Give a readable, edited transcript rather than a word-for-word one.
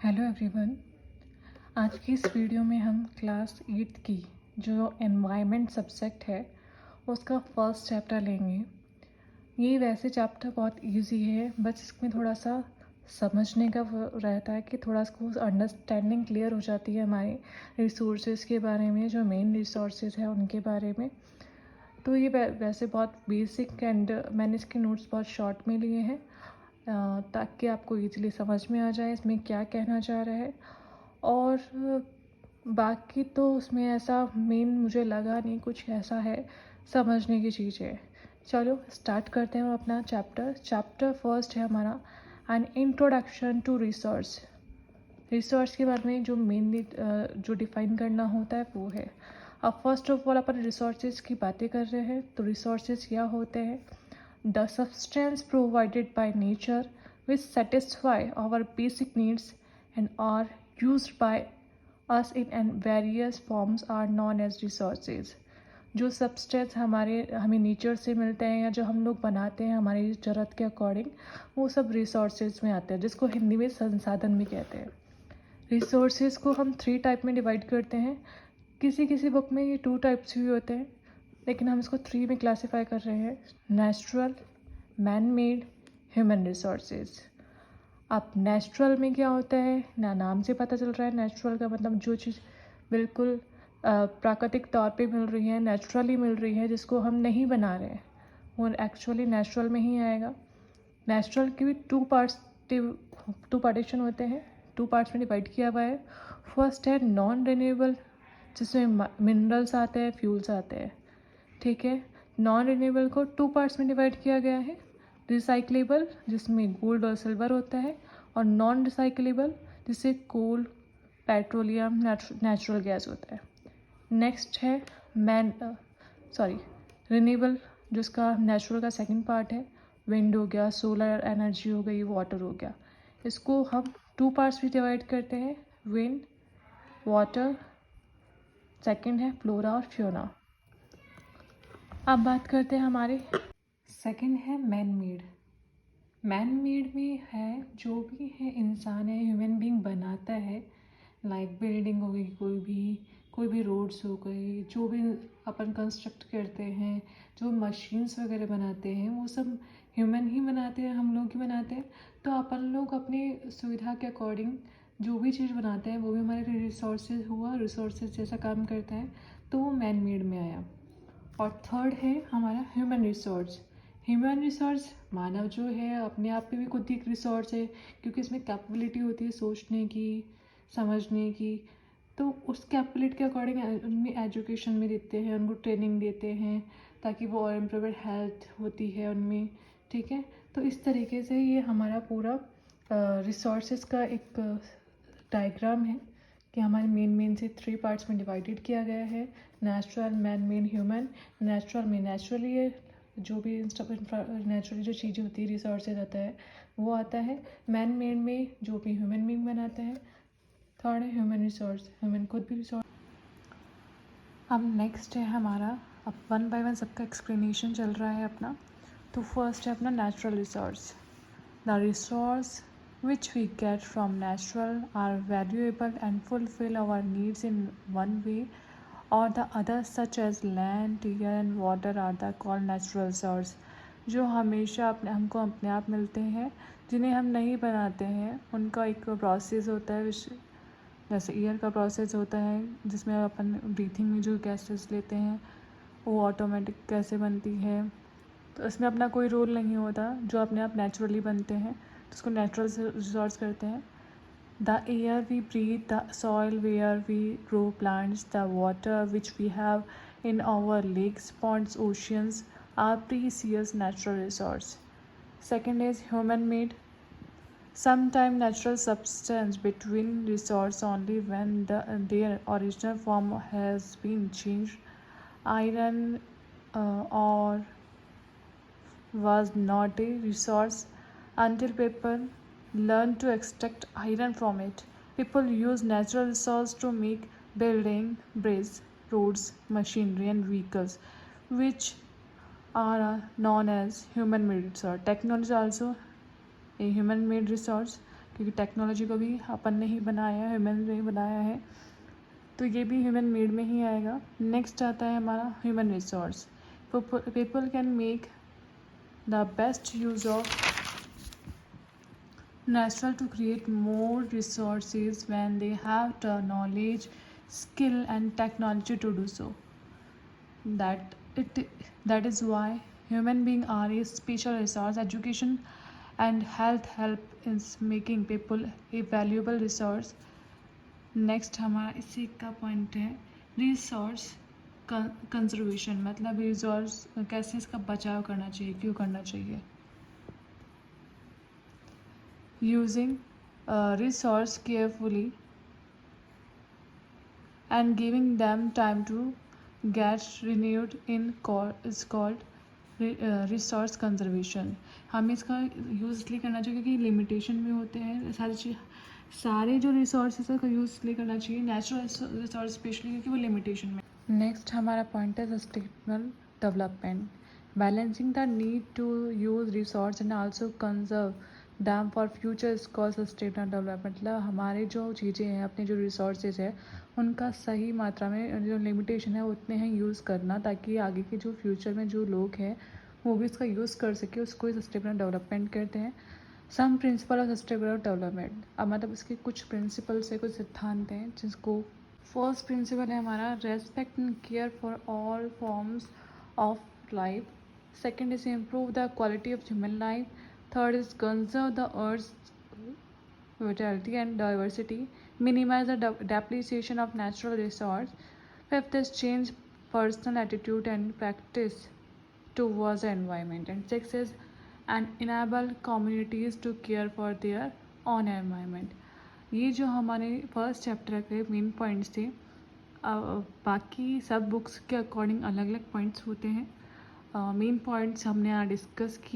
Hello everyone. आज की इस वीडियो में हम क्लास 8 की जो एनवायरनमेंट सब्जेक्ट है उसका फर्स्ट चैप्टर लेंगे। ये वैसे चैप्टर बहुत इजी है, बस इसमें थोड़ा सा समझने का वो रहता है कि थोड़ा इसको अंडरस्टैंडिंग क्लियर हो जाती है हमारे रिसोर्सेज के बारे में, जो मेन रिसोर्सेज है उनके बारे में। तो ये वैसे बहुत बेसिक एंड मैंने इसके नोट्स बहुत शॉर्ट में लिए हैं ताकि आपको ईजिली समझ में आ जाए इसमें क्या कहना चाह रहा है। और बाकी तो उसमें ऐसा मेन मुझे लगा नहीं कुछ ऐसा है समझने की चीज़ें। चलो स्टार्ट करते हैं हम अपना चैप्टर फर्स्ट है हमारा an introduction to resource. Resource के बारे में जो मेनली जो डिफ़ाइन करना होता है वो है। अब first of all upon resources की बातें कर रहे हैं, तो रिसोर्सेज क्या होते हैं? The substance provided by nature which satisfy our basic needs and are used by us in various forms are known as resources। जो सब्सटेंस हमें नेचर से मिलते हैं या जो हम लोग बनाते हैं हमारी ज़रूरत के अकॉर्डिंग, वो सब रिसोर्सेज में आते हैं, जिसको हिंदी में संसाधन भी कहते हैं। रिसोर्सेज को हम 3 टाइप में डिवाइड करते हैं। किसी किसी बुक में ये 2 टाइप्स भी होते हैं, लेकिन हम इसको 3 में क्लासीफाई कर रहे हैं: natural, man made, human resources. अब नेचुरल में क्या होता है ना, नाम से पता चल रहा है। नेचुरल का मतलब जो चीज़ बिल्कुल प्राकृतिक तौर पे मिल रही है, नेचुरली मिल रही है, जिसको हम नहीं बना रहे हैं, वो एक्चुअली नेचुरल में ही आएगा। नेचुरल के भी 2 पार्टीशन होते हैं, 2 पार्ट्स में डिवाइड किया हुआ है। फर्स्ट है नॉन रिन्यूएबल, जिसमें मिनरल्स आते हैं, फ्यूल्स आते हैं। ठीक है, नॉन रिन्यूएबल को 2 पार्ट्स में डिवाइड किया गया है। रिसाइक्लेबल, जिसमें गोल्ड और सिल्वर होता है, और नॉन रिसाइक्लेबल, जिससे कोल, पेट्रोलियम, नेचुरल गैस होता है। नेक्स्ट है रिन्यूएबल, जिसका नेचुरल का सेकंड पार्ट है। विंड हो गया, सोलर एनर्जी हो गई, वाटर हो गया। इसको हम 2 पार्ट्स में डिवाइड करते हैं, विंड, वाटर। सेकंड है फ्लोरा और फ्योना। अब बात करते हैं हमारे सेकंड है मैन मेड। मैन मेड में है जो भी है इंसान है, ह्यूमन बीइंग बनाता है, लाइक बिल्डिंग हो गई, कोई भी रोड्स हो गई, जो भी अपन कंस्ट्रक्ट करते हैं, जो मशीन्स वगैरह बनाते हैं, वो सब ह्यूमन ही बनाते हैं, हम लोग ही बनाते हैं। तो अपन लोग अपनी सुविधा के अकॉर्डिंग जो भी चीज़ बनाते हैं वो भी हमारे रिसोर्सेज जैसा काम करता है, तो वो मैन मेड में आया। और थर्ड है हमारा ह्यूमन रिसोर्स। ह्यूमन रिसोर्स मानव जो है अपने आप पे भी खुद ही एक रिसोर्स है, क्योंकि इसमें कैपेबिलिटी होती है सोचने की, समझने की। तो उस कैपेबिलिटी के अकॉर्डिंग उनमें एजुकेशन में देते हैं, उनको ट्रेनिंग देते हैं, ताकि वो और इम्प्रूवड हेल्थ होती है उनमें। ठीक है, तो इस तरीके से ये हमारा पूरा रिसोर्सेज का एक डायग्राम है कि हमारे मेन से 3 पार्ट्स में डिवाइडेड किया गया है। Natural, man made, human. Natural में नेचुरली जो भी नेचुरली जो चीज़ें होती है, रिसोर्सेज आता है, वो आता है। मैन मेड में जो भी ह्यूमन बीइंग बनाता है। थर्ड है ह्यूमन रिसोर्स, ह्यूमन खुद भी रिसोर्स। अब नेक्स्ट है हमारा, अब 1 बाय 1 सबका एक्सप्लेनेशन चल रहा है अपना। तो फर्स्ट है अपना natural resource. The resource which we get from natural are valuable and fulfill our needs in one way or the other, such as land, air and water are the called natural resource। जो हमेशा हमको अपने आप मिलते हैं, जिन्हें हम नहीं बनाते हैं, उनका एक प्रोसेस होता है। जैसे एयर का प्रोसेस होता है, जिसमें अपन ब्रीथिंग में जो गैसेस लेते हैं वो ऑटोमेटिक कैसे बनती है, तो इसमें अपना कोई रोल नहीं होता, जो अपने आप नेचुरली बनते हैं, तो उसको नेचुरल रिसोर्स करते हैं। The air we breathe, the soil where we grow plants, the water which we have in our lakes, ponds, oceans are precious natural resource. Second is human made. Sometimes natural substance between resource only when their original form has been changed. Iron or was not a resource until people learned to extract iron from it. People use natural resources to make building, bridges, roads, machinery and vehicles, which are known as human made resource. Technology also a human made resource. क्योंकि technology को भी अपन ने ही बनाया है, human ने ही बनाया है, तो ये भी ह्यूमन मेड में ही आएगा। नेक्स्ट आता है हमारा human resource. People can make the best use of natural to create more resources when they have the knowledge, skill and technology to do so. That is why human beings are a special resource. Education and health help in making people a valuable resource. Next हमारा इसी का point है resource conservation, मतलब resource कैसे इसका बचाव करना चाहिए, क्यों करना चाहिए। Using resource carefully and giving them time to get renewed is called resource conservation. हमें इसका यूज़ इसलिए करना चाहिए क्योंकि लिमिटेशन में होते हैं सारे जो रिसोर्सेज है का यूज़ इसलिए करना चाहिए, नेचुरल रिसोर्स स्पेशली क्योंकि वो लिमिटेशन में। नेक्स्ट हमारा पॉइंट है sustainable development, balancing the need to use resource and also conserve them for future is called sustainable development. मतलब हमारे जो चीज़ें हैं, अपने जो रिसोर्सेज है उनका सही मात्रा में, जो लिमिटेशन है उतने हैं यूज़ करना, ताकि आगे के जो फ्यूचर में जो लोग हैं वो भी इसका यूज़ कर सके, उसको ही सस्टेनेबल डेवलपमेंट कहते हैं। सम प्रिंसिपल ऑफ सस्टेनेबल डेवलपमेंट, अब मतलब इसके कुछ प्रिंसिपल्स है, कुछ सिद्धांत हैं जिसको फर्स्ट प्रिंसिपल है हमारा respect and care for all forms of life. Second is improve the quality of human life. Third is conserve the earth vitality and diversity, minimize the depletion of natural resource. Fifth is change personal attitude and practice towards the environment. And sixth is and enable communities to care for their own environment. ये जो हमारे first chapter के main points थे। बाकी सब books के according अलग अलग पॉइंट्स होते हैं। मेन पॉइंट्स हमने यहाँ डिस्कस किए।